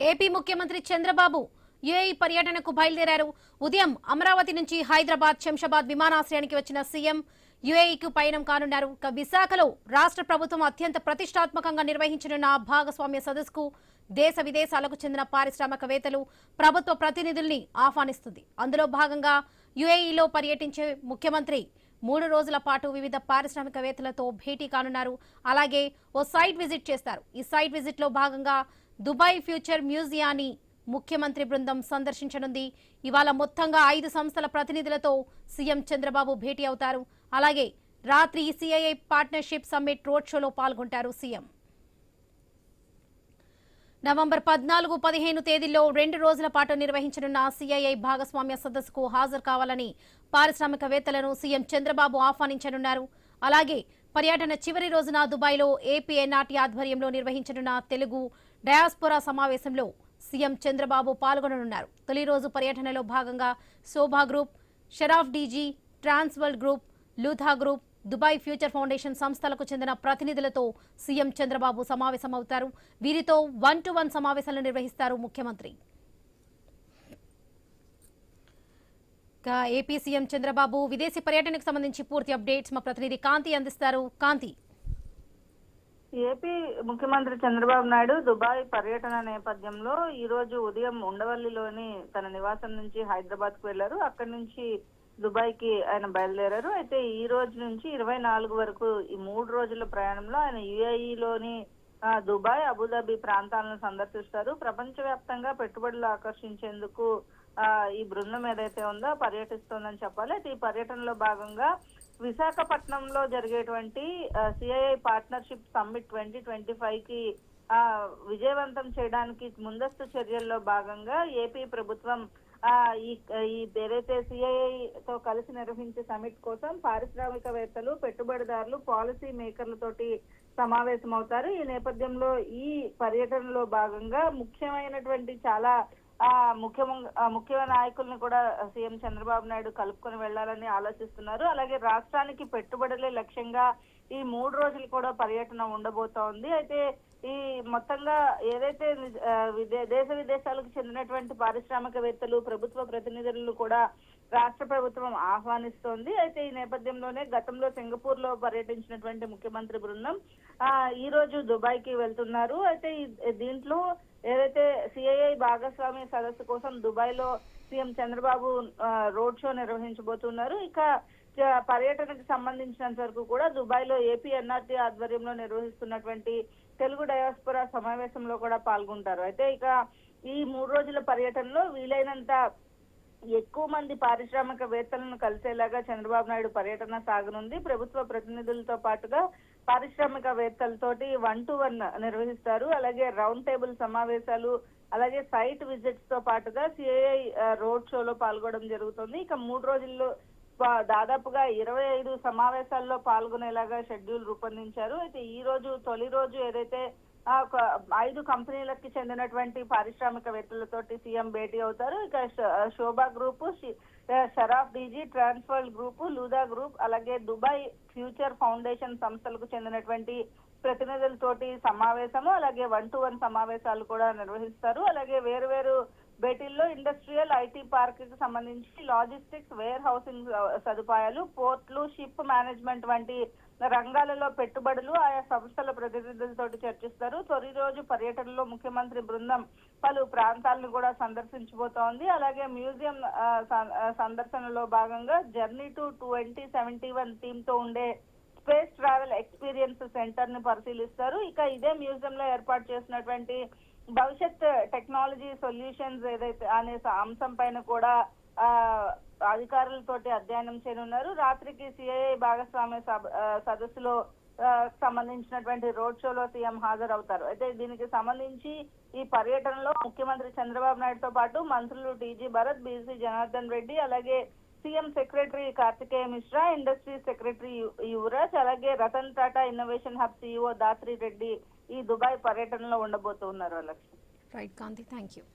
AP ముఖ్యమంత్రి Chandrababu UAE పర్యటనకు బయలుదేరారు. ఉదయం అమరావతి నుంచి హైదరాబాద్ శంషాబాద్ విమానాశ్రయానికి వచ్చిన సీఎం యుఏఈకు పయనం కానున్నారు. విశాఖలో రాష్ట్ర ప్రభుత్వం అత్యంత ప్రతిష్టాత్మకంగా నిర్వహించనున్న భాగస్వామ్య సదస్సుకు దేశ విదేశాలకు చెందిన పారిశ్రామికవేత్తలు, ప్రభుత్వ ప్రతినిధుల్ని ఆహ్వానిస్తుంది. అందులో భాగంగా యుఏఈలో పర్యటించే ముఖ్యమంత్రి 3 రోజుల పాటు వివిధ పారిశ్రామికవేత్తలతో భేటీ కానున్నారు. అలాగే ఓ సైట్ విజిట్ చేస్తారు. ఈ సైట్ విజిట్ లో భాగంగా దుబాయ్ ఫ్యూచర్ మ్యూజియాన్ని ముఖ్యమంత్రి బృందం సందర్శించనుంది. ఇవాళ మొత్తంగా 5 సంస్థల ప్రతినిధులతో సీఎం చంద్రబాబు భేటీ అవుతారు. అలాగే రాత్రి సిఐఐ పార్ట్నర్షిప్ సమ్మిట్ రోడ్ షోలో పాల్గొంటారు సీఎం. నవంబర్ 14, 15 తేదీల్లో 2 రోజుల పాటు నిర్వహించనున్న సిఐఐ భాగస్వామ్య సదస్సుకు హాజరు కావాలని పారిశ్రామికవేత్తలను సీఎం చంద్రబాబు ఆహ్వానించనున్నారు. అలాగే పర్యటన చివరి రోజున దుబాయ్లో ఏపీ ఎన్ఆర్టీ ఆధ్వర్యంలో నిర్వహించనున్న తెలుగు డయాస్పోరా సమావేశంలో సీఎం చంద్రబాబు పాల్గొననున్నారు. తొలి రోజు పర్యటనలో భాగంగా Shobha group, Sharaf DG, Transworld group, Lootah group, Dubai Future Foundation సంస్థలకు చెందిన ప్రతినిధులతో సీఎం చంద్రబాబు సమావేశమవుతారు. వీరితో 1-to-1 సమావేశాలు నిర్వహిస్తారు ముఖ్యమంత్రి. ఏపీ సీఎం చంద్రబాబు విదేశీ పర్యటనకు సంబంధించి పూర్తి అప్డేట్స్ మా ప్రతినిధి కాంతి అందిస్తారు. కాంతి. ఏపీ ముఖ్యమంత్రి చంద్రబాబు నాయుడు దుబాయ్ పర్యటన నేపథ్యంలో ఈ రోజు ఉదయం ఉండవల్లిలోని తన నివాసం నుంచి హైదరాబాద్ కు వెళ్లారు. అక్కడి నుంచి దుబాయ్ కి ఆయన బయలుదేరారు. అయితే ఈ రోజు నుంచి 24 వరకు ఈ 3 రోజుల ప్రయాణంలో ఆయన యుఏఈలోని దుబాయ్, అబుదాబి ప్రాంతాలను సందర్శిస్తారు. ప్రపంచవ్యాప్తంగా పెట్టుబడులు ఆకర్షించేందుకు ఈ బృందం ఏదైతే ఉందో పర్యటిస్తోందని చెప్పాలి. అయితే ఈ పర్యటనలో భాగంగా విశాఖపట్నంలో జరిగేటువంటి సిఐఐ పార్ట్నర్షిప్ సమ్మిట్ 2025 కి విజయవంతం చేయడానికి ముందస్తు చర్యల్లో భాగంగా ఏపీ ప్రభుత్వం ఈ ఏదైతే సిఐఐ తో కలిసి నిర్వహించే సమిట్ కోసం పారిశ్రామికవేత్తలు, పెట్టుబడిదారులు, పాలసీ మేకర్లతోటి సమావేశమవుతారు. ఈ నేపథ్యంలో ఈ పర్యటనలో భాగంగా ముఖ్యమైనటువంటి చాలా ముఖ్య నాయకుల్ని కూడా సీఎం చంద్రబాబు నాయుడు కలుపుకొని వెళ్లాలని ఆలోచిస్తున్నారు. అలాగే రాష్ట్రానికి పెట్టుబడులే లక్ష్యంగా ఈ 3 రోజులు కూడా పర్యటన ఉండబోతోంది. అయితే ఈ మొత్తంగా ఏదైతే దేశ విదేశాలకు చెందినటువంటి పారిశ్రామికవేత్తలు, ప్రభుత్వ ప్రతినిధులు కూడా రాష్ట్ర ప్రభుత్వం ఆహ్వానిస్తోంది. అయితే ఈ నేపథ్యంలోనే గతంలో సింగపూర్ లో పర్యటించినటువంటి ముఖ్యమంత్రి బృందం ఈ రోజు దుబాయ్ కి వెళ్తున్నారు. అయితే దీంట్లో ఏదైతే సిఐఐ భాగస్వామ్య సదస్సు కోసం దుబాయ్ లో సీఎం చంద్రబాబు రోడ్ షో నిర్వహించబోతున్నారు. ఇక పర్యటనకు సంబంధించినంత వరకు కూడా దుబాయ్ లో ఏపీ ఎన్ఆర్టీ ఆధ్వర్యంలో నిర్వహిస్తున్నటువంటి తెలుగు డయాస్పోరా సమావేశంలో కూడా పాల్గొంటారు. అయితే ఇక ఈ 3 రోజుల పర్యటనలో వీలైనంత ఎక్కువ మంది పారిశ్రామికవేత్తలను కలిసేలాగా చంద్రబాబు నాయుడు పర్యటన సాగనుంది. ప్రభుత్వ ప్రతినిధులతో పాటుగా పారిశ్రామికవేత్తలతోటి 1-to-1 నిర్వహిస్తారు. అలాగే రౌండ్ టేబుల్ సమావేశాలు, అలాగే సైట్ విజిట్స్ తో పాటుగా సిఐఐ రోడ్ షోలో పాల్గొనడం జరుగుతుంది. ఇక 3 రోజుల్లో దాదాపుగా 25 సమావేశాల్లో పాల్గొనేలాగా షెడ్యూల్ రూపొందించారు. అయితే ఈ రోజు తొలి రోజు ఏదైతే 5 కంపెనీలకు చెందినటువంటి పారిశ్రామికవేత్తలతోటి సీఎం భేటీ అవుతారు. ఇక Shobha group, Sharaf DG, Transworld group, Lootah group, అలాగే దుబాయ్ ఫ్యూచర్ ఫౌండేషన్ సంస్థలకు చెందినటువంటి ప్రతినిధులతోటి సమావేశము, అలాగే 1-to-1 సమావేశాలు కూడా నిర్వహిస్తారు. అలాగే వేరు భేటీల్లో ఇండస్ట్రియల్ ఐటీ పార్క్ కి సంబంధించి లాజిస్టిక్స్, వేర్ హౌసింగ్ సదుపాయాలు, పోర్ట్లు, షిప్ మేనేజ్మెంట్ వంటి రంగాలలో పెట్టుబడులు ఆయా సంస్థల ప్రతినిధులతో చర్చిస్తారు. తొలి రోజు పర్యటనలో ముఖ్యమంత్రి బృందం పలు ప్రాంతాలను కూడా సందర్శించబోతోంది. అలాగే మ్యూజియం సందర్శనలో భాగంగా జర్నీ టు 2071 థీమ్ తో ఉండే స్పేస్ ట్రావెల్ ఎక్స్పీరియన్స్ సెంటర్ ని పరిశీలిస్తారు. ఇక ఇదే మ్యూజియం లో ఏర్పాటు చేసినటువంటి భవిష్యత్ టెక్నాలజీ సొల్యూషన్స్ ఏదైతే అనే అంశం పైన కూడా అధికారులతోటి అధ్యయనం చేయనున్నారు. రాత్రికి సిఐఐ భాగస్వామ్య సదస్సులో సంబంధించినటువంటి రోడ్ షోలో సీఎం హాజరవుతారు. అయితే దీనికి సంబంధించి ఈ పర్యటనలో ముఖ్యమంత్రి చంద్రబాబు నాయుడుతో పాటు మంత్రులు టీజీ భరత్, బీసీ జనార్దన్ రెడ్డి, అలాగే CM secretary Karthikeya Mishra, industry secretary Yuvaraj, అలాగే Ratan Tata innovation hub CEO Dathri Reddy ఈ దుబాయ్ పర్యటనలో ఉండబోతున్నారు. Right Kanthi, thank you.